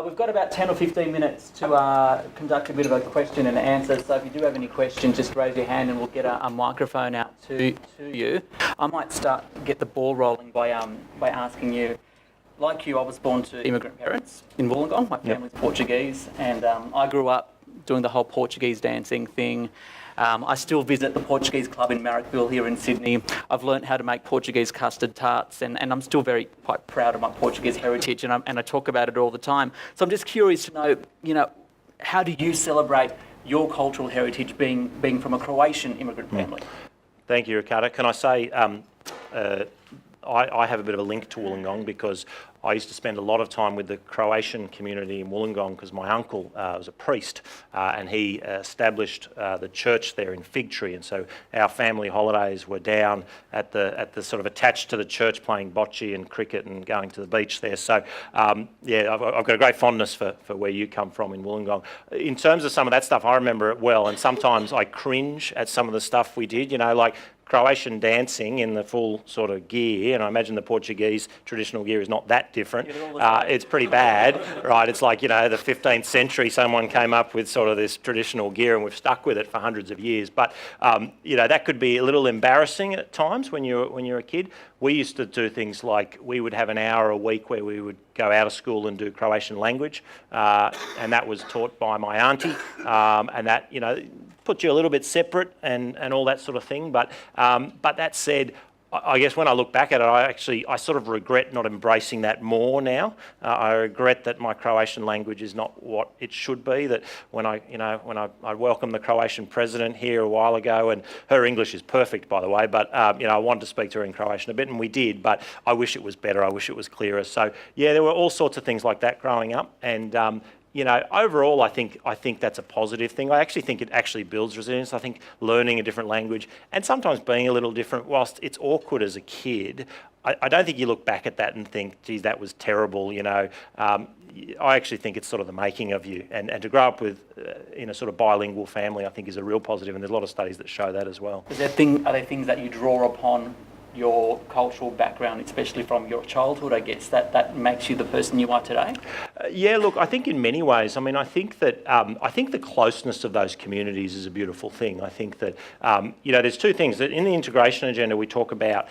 We've got about 10 or 15 minutes to conduct a bit of a question and answer, so if you do have any questions, just raise your hand and we'll get a microphone out to you. I might get the ball rolling by asking you, like you, I was born to immigrant parents in Wollongong. My family's Portuguese, and I grew up doing the whole Portuguese dancing thing. I still visit the Portuguese club in Marrickville here in Sydney. I've learnt how to make Portuguese custard tarts, and I'm still quite proud of my Portuguese heritage, and I talk about it all the time. So I'm just curious to know, how do you celebrate your cultural heritage being from a Croatian immigrant family? Thank you, Ricardo. Can I say, I have a bit of a link to Wollongong because I used to spend a lot of time with the Croatian community in Wollongong because my uncle was a priest and he established the church there in Fig Tree, and so our family holidays were down at the sort of attached to the church, playing bocce and cricket and going to the beach there. So yeah, I've got a great fondness for where you come from in Wollongong. In terms of some of that stuff, I remember it well, and sometimes I cringe at some of the stuff we did, like Croatian dancing in the full sort of gear, and I imagine the Portuguese traditional gear is not that different. It's pretty bad, right? It's like, the 15th century someone came up with sort of this traditional gear and we've stuck with it for hundreds of years. But, that could be a little embarrassing at times when you're a kid. We used to do things like we would have an hour a week where we would go out of school and do Croatian language, and that was taught by my auntie, and that, put you a little bit separate and all that sort of thing. But that said, I guess when I look back at it, I sort of regret not embracing that more now. I regret that my Croatian language is not what it should be. That when I welcomed the Croatian president here a while ago, and her English is perfect, by the way, but I wanted to speak to her in Croatian a bit, and we did. But I wish it was better. I wish it was clearer. So yeah, there were all sorts of things like that growing up, and overall, I think that's a positive thing. I actually think it actually builds resilience. I think learning a different language and sometimes being a little different, whilst it's awkward as a kid, I don't think you look back at that and think, geez, that was terrible, I actually think it's sort of the making of you. And to grow up with in a sort of bilingual family, I think is a real positive, and there's a lot of studies that show that as well. Are there things that you draw upon your cultural background, especially from your childhood, I guess, that makes you the person you are today? Yeah, look, I think in many ways. I mean, I think that the closeness of those communities is a beautiful thing. I think that there's two things that in the integration agenda we talk about.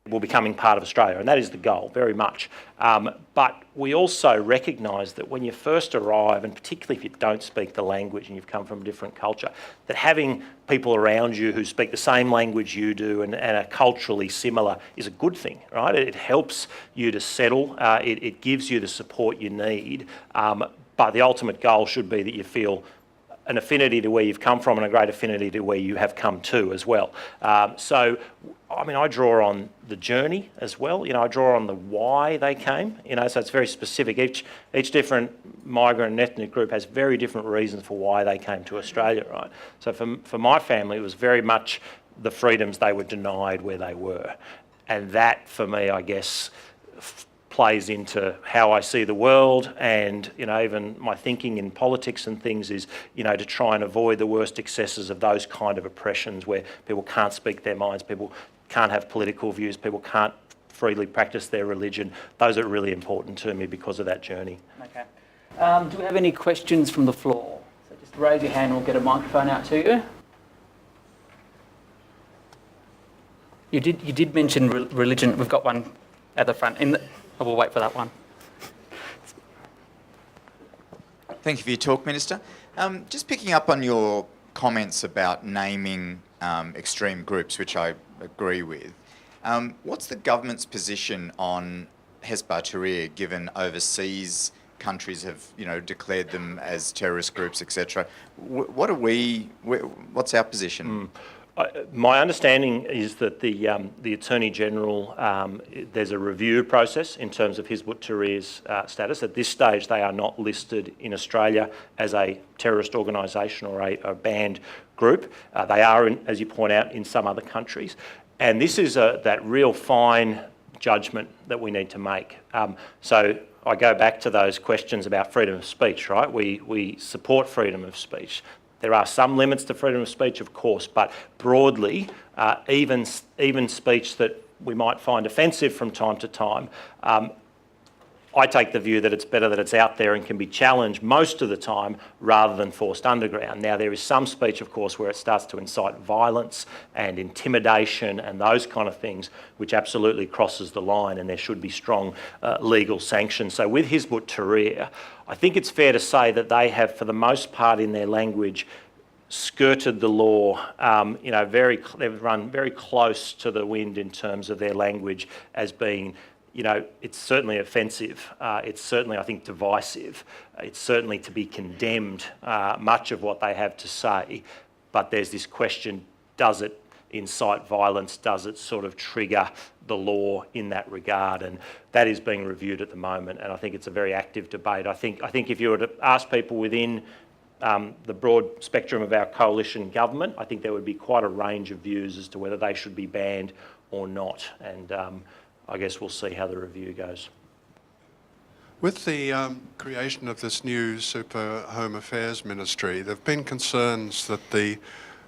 Will becoming part of Australia, and that is the goal, very much. But we also recognise that when you first arrive, and particularly if you don't speak the language and you've come from a different culture, that having people around you who speak the same language you do and are culturally similar is a good thing, right? It helps you to settle. It gives you the support you need. But the ultimate goal should be that you feel an affinity to where you've come from and a great affinity to where you have come to as well. So, I mean, I draw on the journey as well. I draw on the why they came. So it's very specific. Each different migrant and ethnic group has very different reasons for why they came to Australia, right? So for my family, it was very much the freedoms they were denied where they were. And that, for me, I guess, plays into how I see the world, and even my thinking in politics and things is to try and avoid the worst excesses of those kind of oppressions where people can't speak their minds, people can't have political views, people can't freely practice their religion. Those are really important to me because of that journey. Okay. Do we have any questions from the floor? So just raise your hand and we'll get a microphone out to you. You did mention religion. We've got one at the front. We'll wait for that one. Thank you for your talk, Minister. Just picking up on your comments about naming extreme groups, which I agree with. What's the government's position on Hizb ut-Tahrir, given overseas countries have, declared them as terrorist groups, etc.? What's our position? My understanding is that the Attorney General, there's a review process in terms of Hizb ut-Tahrir's status. At this stage, they are not listed in Australia as a terrorist organisation or a banned group. They are, as you point out, in some other countries. And this is that real fine judgment that we need to make. So I go back to those questions about freedom of speech, right? We support freedom of speech. There are some limits to freedom of speech, of course, but broadly, even speech that we might find offensive from time to time, I take the view that it's better that it's out there and can be challenged most of the time rather than forced underground. Now, there is some speech, of course, where it starts to incite violence and intimidation and those kind of things, which absolutely crosses the line, and there should be strong legal sanctions. So with Hizb ut-Tahrir, I think it's fair to say that they have, for the most part in their language, skirted the law. They've run very close to the wind in terms of their language as being, it's certainly offensive. It's certainly, I think, divisive. It's certainly to be condemned, much of what they have to say. But there's this question, does it incite violence? Does it sort of trigger the law in that regard? And that is being reviewed at the moment. And I think it's a very active debate. I think if you were to ask people within the broad spectrum of our coalition government, I think there would be quite a range of views as to whether they should be banned or not. And I guess we'll see how the review goes. With the creation of this new Super Home Affairs Ministry, there have been concerns that the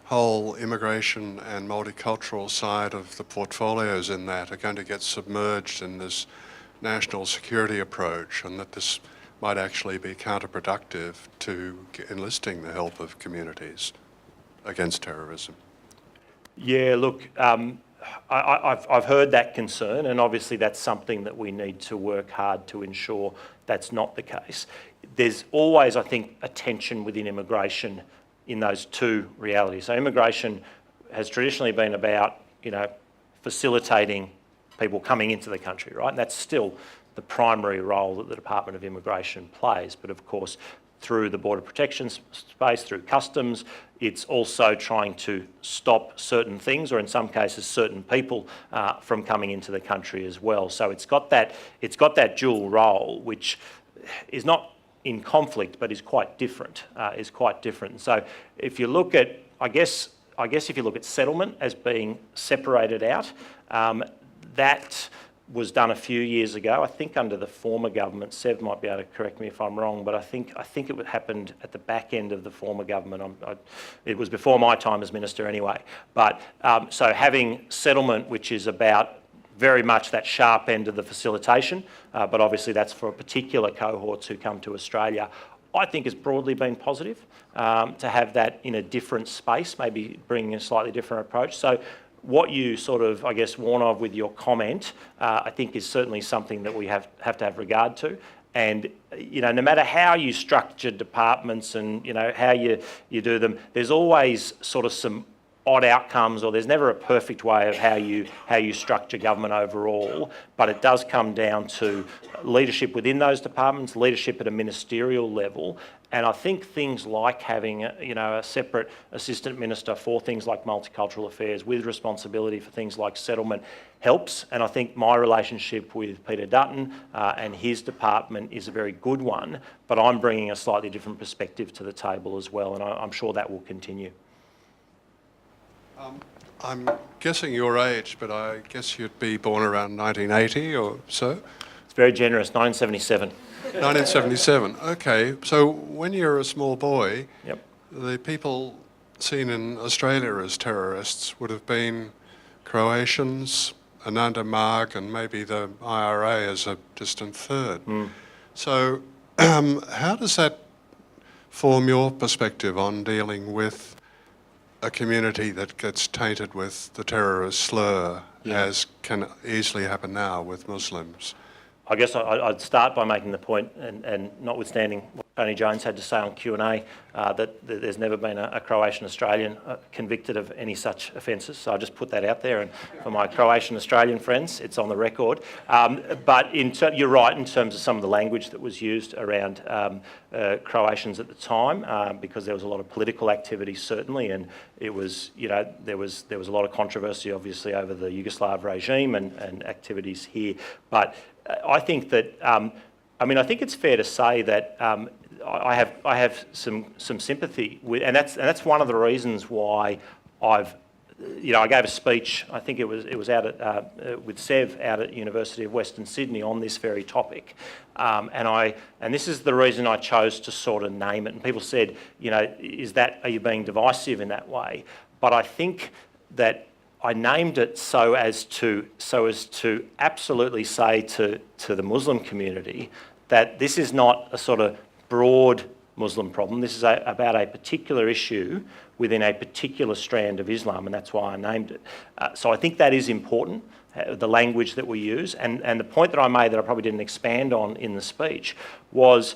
whole immigration and multicultural side of the portfolios in that are going to get submerged in this national security approach, and that this might actually be counterproductive to enlisting the help of communities against terrorism. Yeah, look, I've heard that concern, and obviously that's something that we need to work hard to ensure that's not the case. There's always, I think, a tension within immigration in those two realities. So immigration has traditionally been about, facilitating people coming into the country, right? And that's still the primary role that the Department of Immigration plays. But of course, through the border protection space, through customs, it's also trying to stop certain things, or in some cases, certain people from coming into the country as well. So it's got that dual role, which is not in conflict, but is quite different. So if you look at, I guess if you look at settlement as being separated out, that was done a few years ago, I think under the former government. Sev might be able to correct me if I'm wrong, but I think it happened at the back end of the former government. It was before my time as minister anyway. But so having settlement, which is about very much that sharp end of the facilitation, but obviously that's for particular cohorts who come to Australia, I think has broadly been positive to have that in a different space, maybe bringing a slightly different approach. So what you sort of, I guess, warn of with your comment, I think is certainly something that we have to have regard to. And, no matter how you structure departments and, how you do them, there's always sort of some odd outcomes, or there's never a perfect way of how you structure government overall, but it does come down to leadership within those departments, leadership at a ministerial level. And I think things like having a separate assistant minister for things like multicultural affairs with responsibility for things like settlement helps. And I think my relationship with Peter Dutton and his department is a very good one, but I'm bringing a slightly different perspective to the table as well, and I'm sure that will continue. I'm guessing your age, but I guess you'd be born around 1980 or so? It's very generous, 1977. 1977, okay. So when you were a small boy, Yep. the people seen in Australia as terrorists would have been Croatians, Ananda Marg, and maybe the IRA as a distant third. So how does that form your perspective on dealing with a community that gets tainted with the terrorist slur, as can easily happen now with Muslims? I guess I'd start by making the point, and notwithstanding what Tony Jones had to say on Q&A, that there's never been a Croatian Australian convicted of any such offences. So I just put that out there, and for my Croatian Australian friends, it's on the record. But you're right in terms of some of the language that was used around Croatians at the time, because there was a lot of political activity certainly, and it was, there was a lot of controversy obviously over the Yugoslav regime and activities here. But I think that, I think it's fair to say that I have some sympathy with, and that's one of the reasons why I gave a speech. I think it was out at with Sev out at University of Western Sydney on this very topic, and this is the reason I chose to sort of name it. And people said, are you being divisive in that way? But I think that I named it so as to absolutely say to the Muslim community that this is not a sort of broad Muslim problem. This is about a particular issue within a particular strand of Islam, and that's why I named it. So I think that is important, the language that we use. And the point that I made that I probably didn't expand on in the speech was,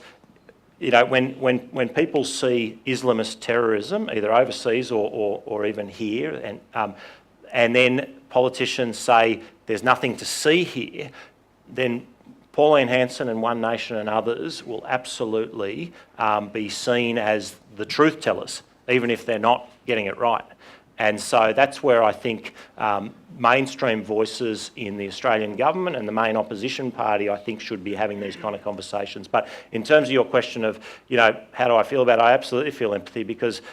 you know, when people see Islamist terrorism, either overseas or even here, and then politicians say there's nothing to see here, then Pauline Hanson and One Nation and others will absolutely be seen as the truth tellers, even if they're not getting it right. And so that's where I think mainstream voices in the Australian government and the main opposition party, I think, should be having these kind of conversations. But in terms of your question of, you know, how do I feel about it, I absolutely feel empathy, because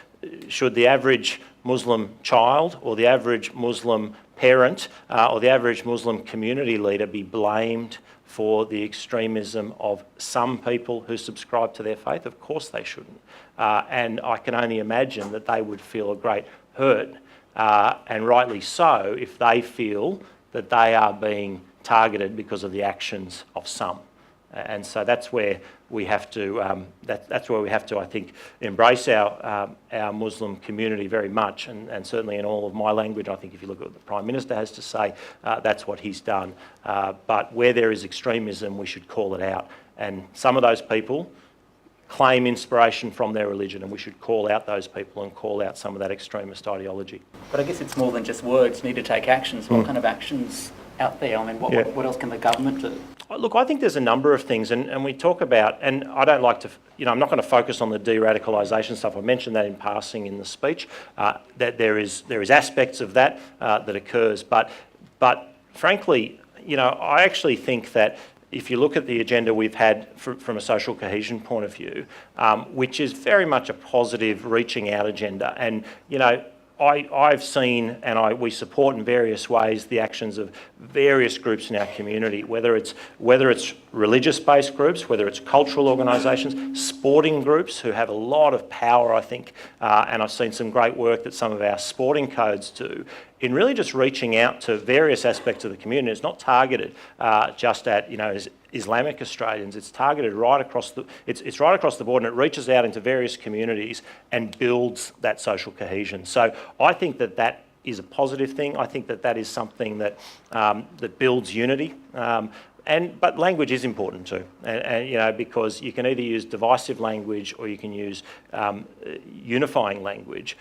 should the average Muslim child or the average Muslim parent or the average Muslim community leader be blamed for the extremism of some people who subscribe to their faith? Of course they shouldn't. And I can only imagine that they would feel a great hurt, and rightly so, if they feel that they are being targeted because of the actions of some. And so that's where we have to, that's where we have to, I think, embrace our Muslim community very much, and certainly in all of my language. I think if you look at what the Prime Minister has to say, that's what he's done. But where there is extremism, we should call it out. And some of those people claim inspiration from their religion, and we should call out those people and call out some of that extremist ideology. But I guess it's more than just words. You need to take actions. What kind of actions out there? I mean, what else can the government do? Look, I think there's a number of things, and we talk about, and I don't like to, you know, I'm not going to focus on the de-radicalisation stuff. I mentioned that in passing in the speech, that there is aspects of that that occurs, but frankly, you know, I actually think that if you look at the agenda we've had from a social cohesion point of view, which is very much a positive reaching out agenda, and, you know, I've seen and we support in various ways the actions of various groups in our community, whether it's religious-based groups, whether it's cultural organisations, sporting groups who have a lot of power, I think, and I've seen some great work that some of our sporting codes do in really just reaching out to various aspects of the community. It's not targeted just at, you know, Islamic Australians. It's targeted right across it's right across the board, and it reaches out into various communities and builds that social cohesion. So I think that is a positive thing. I think that is something that that builds unity. But language is important too, and you know, because you can either use divisive language or you can use unifying language.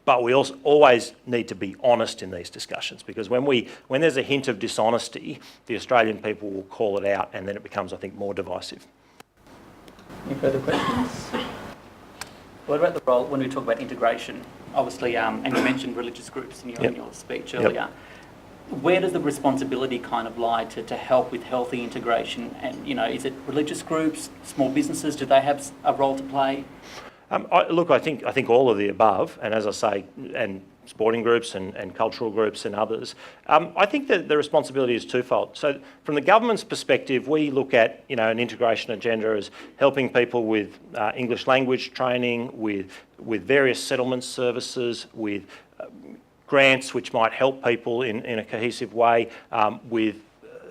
But we also always need to be honest in these discussions, because when there's a hint of dishonesty, the Australian people will call it out, and then it becomes, I think, more divisive. Any further questions? What about the role when we talk about integration? Obviously, and you mentioned religious groups in your speech earlier. Yep. Where does the responsibility kind of lie to help with healthy integration? And, you know, is it religious groups, small businesses? Do they have a role to play? Look, I think all of the above, and as I say, and sporting groups and cultural groups and others. I think that the responsibility is twofold. So from the government's perspective, we look at, you know, an integration agenda as helping people with English language training, with various settlement services, with grants which might help people in a cohesive way, with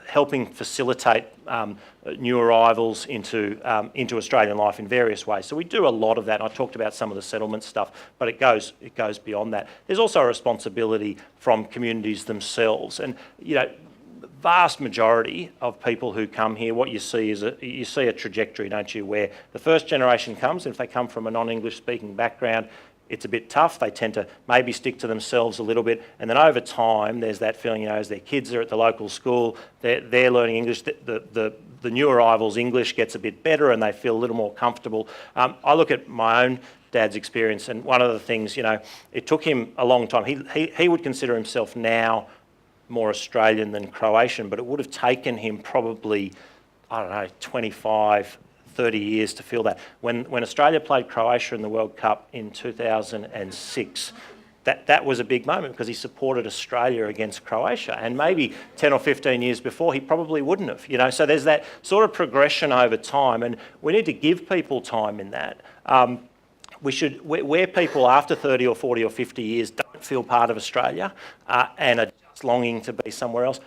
helping facilitate new arrivals into Australian life in various ways. So we do a lot of that. I talked about some of the settlement stuff, but it goes beyond that. There's also a responsibility from communities themselves, and, you know, the vast majority of people who come here, what you see is a trajectory, don't you, where the first generation comes, and if they come from a non-English speaking background, it's a bit tough. They tend to maybe stick to themselves a little bit, and then over time there's that feeling, you know, as their kids are at the local school, they're learning English, the new arrivals' English gets a bit better and they feel a little more comfortable. I look at my own dad's experience, and one of the things, you know, it took him a long time. He would consider himself now more Australian than Croatian, but it would have taken him probably, I don't know, 25, 30 years to feel that. When Australia played Croatia in the World Cup in 2006, that was a big moment, because he supported Australia against Croatia, and maybe 10 or 15 years before he probably wouldn't have, you know. So there's that sort of progression over time, and we need to give people time in that. Where people after 30 or 40 or 50 years don't feel part of Australia and are just longing to be somewhere else.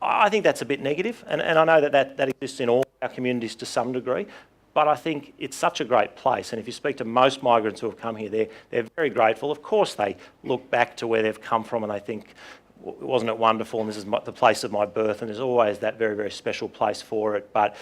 I think that's a bit negative, and I know that exists in all our communities to some degree, but I think it's such a great place, and if you speak to most migrants who have come here, they're very grateful. Of course they look back to where they've come from and they think, wasn't it wonderful, and this is the place of my birth, and there's always that very, very special place for it, but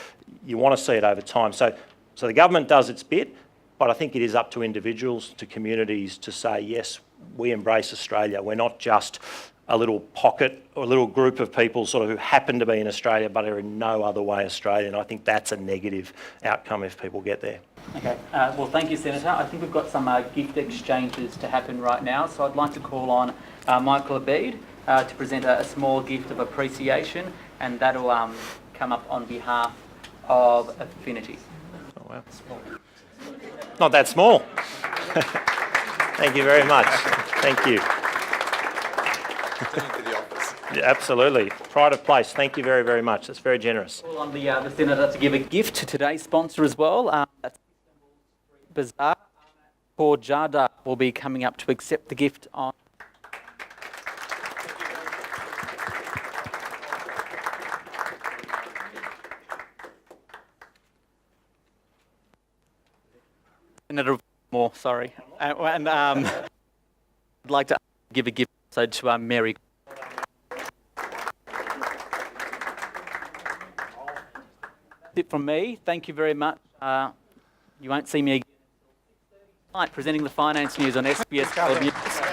you want to see it over time. So the government does its bit, but I think it is up to individuals, to communities to say, yes, we embrace Australia. We're not just a little pocket or a little group of people sort of who happen to be in Australia but are in no other way Australian. I think that's a negative outcome if people get there. Okay, well thank you, Senator. I think we've got some gift exchanges to happen right now, so I'd like to call on Michael Abid to present a small gift of appreciation, and that'll come up on behalf of Affinity. Oh, wow. Not that small. Thank you very much. Thank you. Yeah, absolutely. Pride of place. Thank you very, very much. That's very generous. Call on the Senator to give a gift to today's sponsor as well. That's Bazaar. Poor Jada will be coming up to accept the gift on. Senator Moore, sorry. And I'd like to give a gift also to Mary. That's it from me. Thank you very much. You won't see me again tonight presenting the finance news on SBS 12 News.